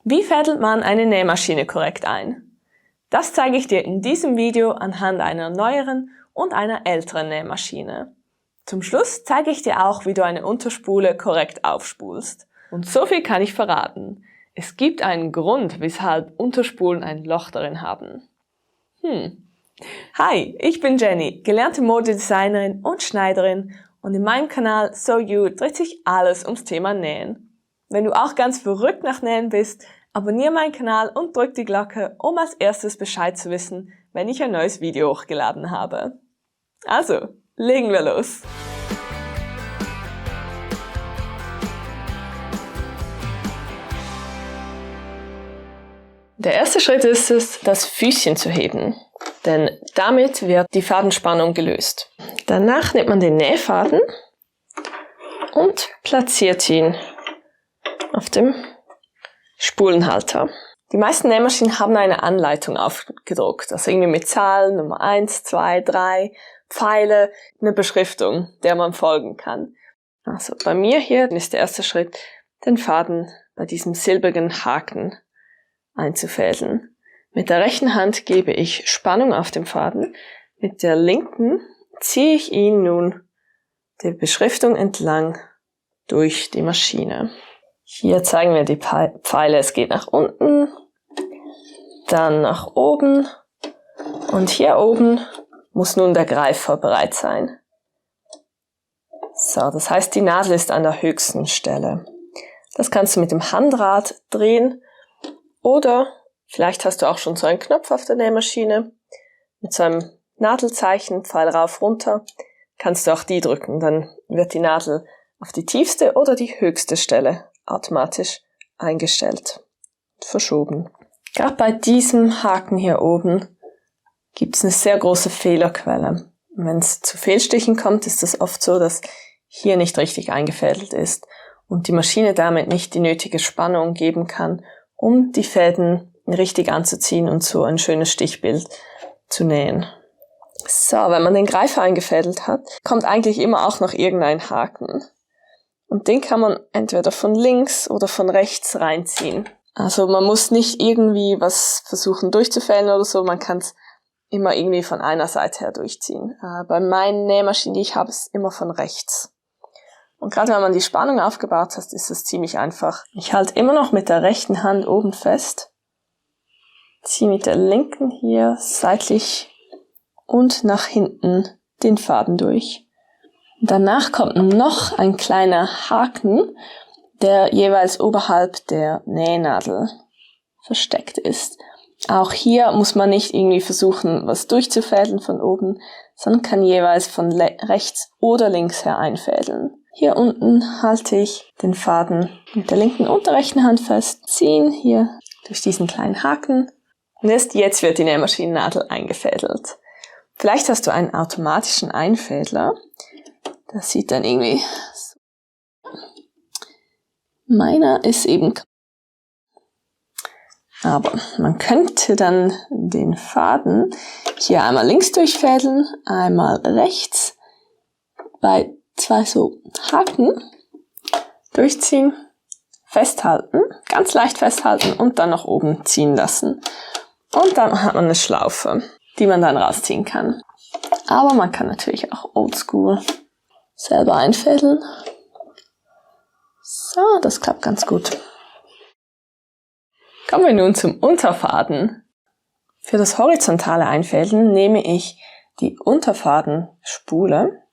Wie fädelt man eine Nähmaschine korrekt ein? Das zeige ich dir in diesem Video anhand einer neueren und einer älteren Nähmaschine. Zum Schluss zeige ich dir auch, wie du eine Unterspule korrekt aufspulst. Und so viel kann ich verraten. Es gibt einen Grund, weshalb Unterspulen ein Loch darin haben. Hi, ich bin Jenny, gelernte Modedesignerin und Schneiderin und in meinem Kanal So You dreht sich alles ums Thema Nähen. Wenn du auch ganz verrückt nach Nähen bist, abonniere meinen Kanal und drück die Glocke, um als erstes Bescheid zu wissen, wenn ich ein neues Video hochgeladen habe. Also, legen wir los! Der erste Schritt ist es, das Füßchen zu heben, denn damit wird die Fadenspannung gelöst. Danach nimmt man den Nähfaden und platziert ihn auf dem Spulenhalter. Die meisten Nähmaschinen haben eine Anleitung aufgedruckt, also irgendwie mit Zahlen, Nummer 1, 2, 3, Pfeile, eine Beschriftung, der man folgen kann. Also bei mir hier ist der erste Schritt, den Faden bei diesem silbrigen Haken einzufädeln. Mit der rechten Hand gebe ich Spannung auf dem Faden, mit der linken ziehe ich ihn nun der Beschriftung entlang durch die Maschine. Hier zeigen wir die Pfeile, es geht nach unten, dann nach oben und hier oben muss nun der Greifer bereit sein. So, das heißt, die Nadel ist an der höchsten Stelle. Das kannst du mit dem Handrad drehen oder vielleicht hast du auch schon so einen Knopf auf der Nähmaschine mit so einem Nadelzeichen, Pfeil rauf, runter, kannst du auch die drücken, dann wird die Nadel auf die tiefste oder die höchste Stelle automatisch eingestellt, verschoben. Gerade bei diesem Haken hier oben gibt es eine sehr große Fehlerquelle. Wenn es zu Fehlstichen kommt, ist es oft so, dass hier nicht richtig eingefädelt ist und die Maschine damit nicht die nötige Spannung geben kann, um die Fäden richtig anzuziehen und so ein schönes Stichbild zu nähen. So, wenn man den Greifer eingefädelt hat, kommt eigentlich immer auch noch irgendein Haken. Und den kann man entweder von links oder von rechts reinziehen. Also man muss nicht irgendwie was versuchen durchzufädeln oder so, man kann es immer irgendwie von einer Seite her durchziehen. Bei meinen Nähmaschinen, die ich habe, ist es immer von rechts. Und gerade wenn man die Spannung aufgebaut hat, ist es ziemlich einfach. Ich halte immer noch mit der rechten Hand oben fest, ziehe mit der linken hier seitlich und nach hinten den Faden durch. Danach kommt noch ein kleiner Haken, der jeweils oberhalb der Nähnadel versteckt ist. Auch hier muss man nicht irgendwie versuchen, was durchzufädeln von oben, sondern kann jeweils von rechts oder links her einfädeln. Hier unten halte ich den Faden mit der linken und der rechten Hand fest, ziehen hier durch diesen kleinen Haken und erst jetzt wird die Nähmaschinennadel eingefädelt. Vielleicht hast du einen automatischen Einfädler. Das sieht dann irgendwie so. Meiner ist eben kaputt. Aber man könnte dann den Faden hier einmal links durchfädeln, einmal rechts, bei zwei so Haken durchziehen, festhalten, ganz leicht festhalten und dann nach oben ziehen lassen. Und dann hat man eine Schlaufe, die man dann rausziehen kann. Aber man kann natürlich auch oldschool selber einfädeln. So, das klappt ganz gut. Kommen wir nun zum Unterfaden. Für das horizontale Einfädeln nehme ich die Unterfadenspule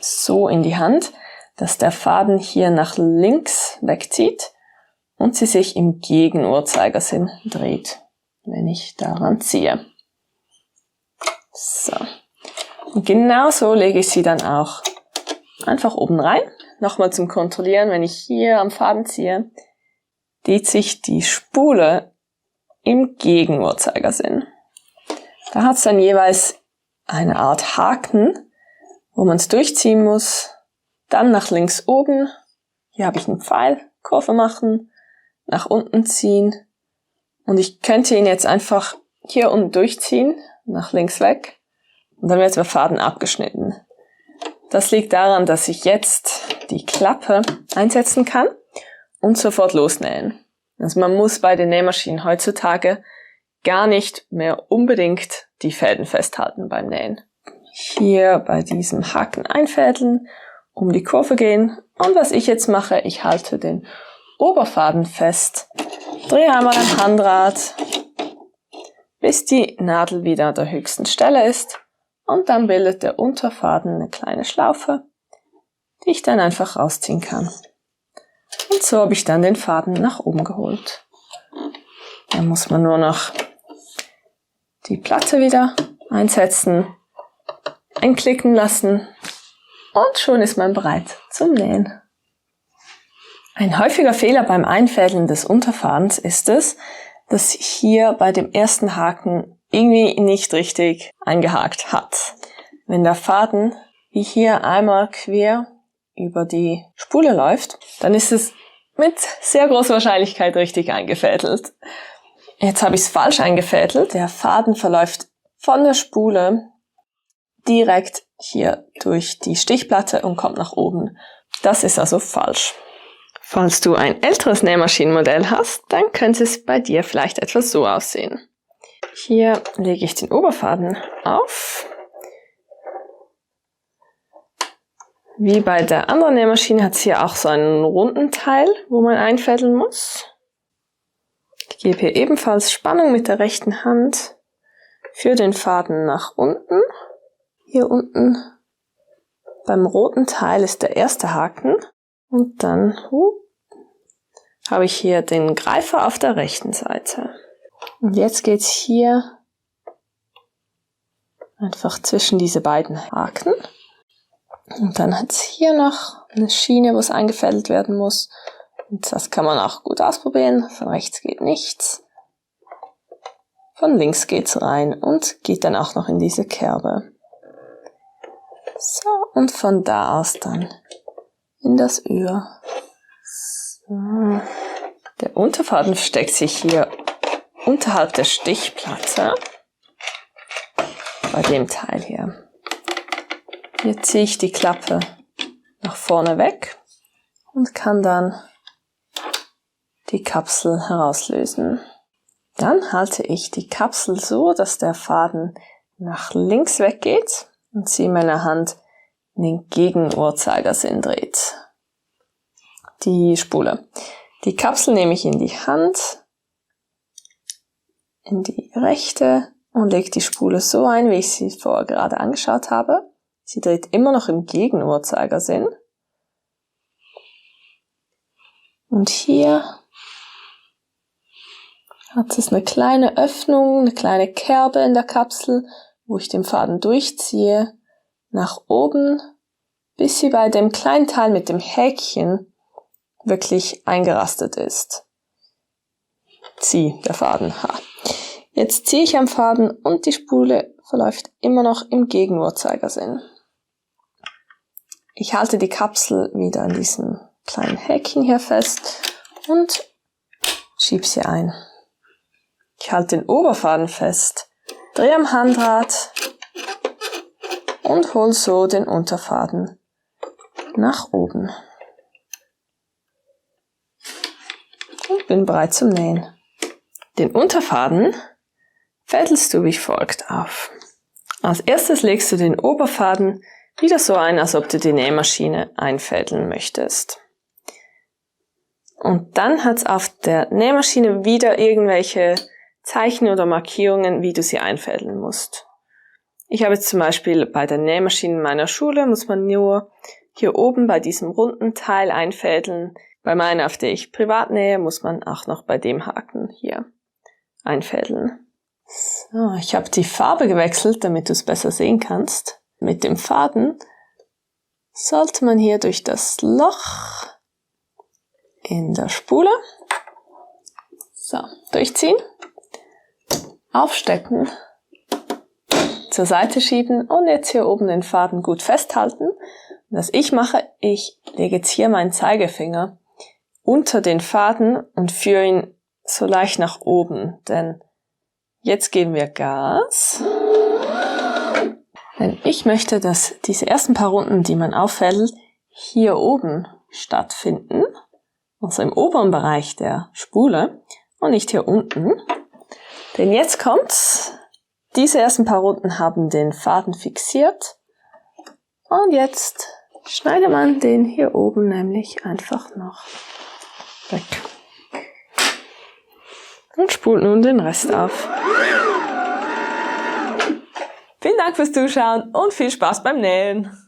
so in die Hand, dass der Faden hier nach links wegzieht und sie sich im Gegenuhrzeigersinn dreht, wenn ich daran ziehe. So. Und genau so lege ich sie dann auch einfach oben rein. Nochmal zum Kontrollieren, wenn ich hier am Faden ziehe, dreht sich die Spule im Gegenuhrzeigersinn. Da hat es dann jeweils eine Art Haken, wo man es durchziehen muss. Dann nach links oben, hier habe ich einen Pfeil, Kurve machen, nach unten ziehen. Und ich könnte ihn jetzt einfach hier unten durchziehen, nach links weg. Und dann wird der Faden abgeschnitten. Das liegt daran, dass ich jetzt die Klappe einsetzen kann und sofort losnähen. Also man muss bei den Nähmaschinen heutzutage gar nicht mehr unbedingt die Fäden festhalten beim Nähen. Hier bei diesem Haken einfädeln, um die Kurve gehen. Und was ich jetzt mache, ich halte den Oberfaden fest, drehe einmal am Handrad, bis die Nadel wieder an der höchsten Stelle ist. Und dann bildet der Unterfaden eine kleine Schlaufe, die ich dann einfach rausziehen kann. Und so habe ich dann den Faden nach oben geholt. Dann muss man nur noch die Platte wieder einsetzen, einklicken lassen und schon ist man bereit zum Nähen. Ein häufiger Fehler beim Einfädeln des Unterfadens ist es, dass hier bei dem ersten Haken irgendwie nicht richtig eingehakt hat. Wenn der Faden wie hier einmal quer über die Spule läuft, dann ist es mit sehr großer Wahrscheinlichkeit richtig eingefädelt. Jetzt habe ich es falsch eingefädelt. Der Faden verläuft von der Spule direkt hier durch die Stichplatte und kommt nach oben. Das ist also falsch. Falls du ein älteres Nähmaschinenmodell hast, dann könnte es bei dir vielleicht etwas so aussehen. Hier lege ich den Oberfaden auf. Wie bei der anderen Nähmaschine hat es hier auch so einen runden Teil, wo man einfädeln muss. Ich gebe hier ebenfalls Spannung mit der rechten Hand für den Faden nach unten. Hier unten beim roten Teil ist der erste Haken und dann habe ich hier den Greifer auf der rechten Seite. Und jetzt geht es hier einfach zwischen diese beiden Haken. Und dann hat es hier noch eine Schiene, wo es eingefädelt werden muss. Und das kann man auch gut ausprobieren. Von rechts geht nichts. Von links geht's rein und geht dann auch noch in diese Kerbe. So, und von da aus dann in das Öhr. So. Der Unterfaden versteckt sich hier unterhalb der Stichplatte. Bei dem Teil hier. Hier ziehe ich die Klappe nach vorne weg und kann dann die Kapsel herauslösen. Dann halte ich die Kapsel so, dass der Faden nach links weggeht und ziehe meine Hand in den Gegenuhrzeigersinn dreht. Die Spule. Die Kapsel nehme ich in die Hand, in die rechte und lege die Spule so ein, wie ich sie vorher gerade angeschaut habe. Sie dreht immer noch im Gegenuhrzeigersinn. Und hier hat es eine kleine Öffnung, eine kleine Kerbe in der Kapsel, wo ich den Faden durchziehe, nach oben, bis sie bei dem kleinen Teil mit dem Häkchen wirklich eingerastet ist. Der Faden. Jetzt ziehe ich am Faden und die Spule verläuft immer noch im Gegenuhrzeigersinn. Ich halte die Kapsel wieder an diesem kleinen Häkchen hier fest und schiebe sie ein. Ich halte den Oberfaden fest, drehe am Handrad und hole so den Unterfaden nach oben. Und bin bereit zum Nähen. Den Unterfaden fädelst du wie folgt auf. Als erstes legst du den Oberfaden wieder so ein, als ob du die Nähmaschine einfädeln möchtest. Und dann hat es auf der Nähmaschine wieder irgendwelche Zeichen oder Markierungen, wie du sie einfädeln musst. Ich habe jetzt zum Beispiel bei der Nähmaschine meiner Schule, muss man nur hier oben bei diesem runden Teil einfädeln. Bei meiner, auf der ich privat nähe, muss man auch noch bei dem Haken hier einfädeln. So, ich habe die Farbe gewechselt, damit du es besser sehen kannst. Mit dem Faden sollte man hier durch das Loch in der Spule durchziehen, aufstecken, zur Seite schieben und jetzt hier oben den Faden gut festhalten. Und was ich mache, ich lege jetzt hier meinen Zeigefinger unter den Faden und führe ihn so leicht nach oben, denn jetzt geben wir Gas. Denn ich möchte, dass diese ersten paar Runden, die man auffädelt, hier oben stattfinden Also im oberen Bereich der Spule und nicht hier unten. Denn jetzt kommt's. Diese ersten paar Runden haben den Faden fixiert. Und jetzt schneidet man den hier oben nämlich einfach noch weg. Und spult nun den Rest auf. Vielen Dank fürs Zuschauen und viel Spaß beim Nähen!